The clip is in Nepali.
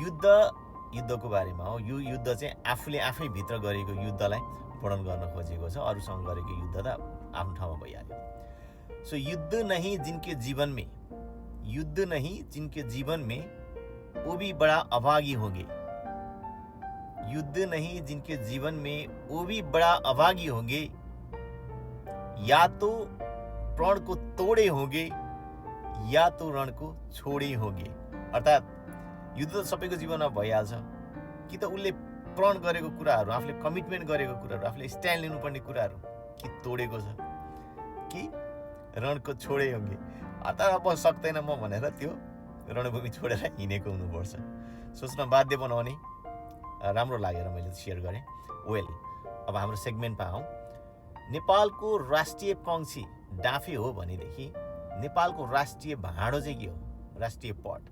युद्धको बारेमा हो। यो युद्ध चाहिँ आफूले आफै भित्र गरेको युद्धलाई वर्णन गर्न खोजेको छ। अरूसँग गरेको युद्ध त आफ्नो ठाउँमा भइहाल्यो। सो युद्ध नहीं जिनके जीवन में वो भी बड़ा अभागी होंगे। युद्ध नहीं जिनके जीवन में वो भी बड़ा अभागी होंगे, या तो प्रण को तोड़े होंगे या तो रण को छोडे होंगे। अर्थात् युद्ध त सबैको जीवनमा भइहाल्छ, कि त उसले प्रण गरेको कुराहरू, आफूले कमिटमेन्ट गरेको कुराहरू, आफूले स्ट्यान्ड लिनुपर्ने कुराहरू कि तोडेको छ, कि रणको छोडे होंगे। अर्थात् अब सक्दैन म भनेर त्यो रणभूमि छोडेर हिँडेको हुनुपर्छ। सोच्न बाध्य बनाउने राम्रो लागेर मैले सेयर गरेँ। वेल, अब हाम्रो सेगमेन्टमा आउँ। नेपालको राष्ट्रिय पंक्षी डाँफे हो भनेदेखि नेपालको राष्ट्रिय भाँडो चाहिँ के हो? राष्ट्रिय पट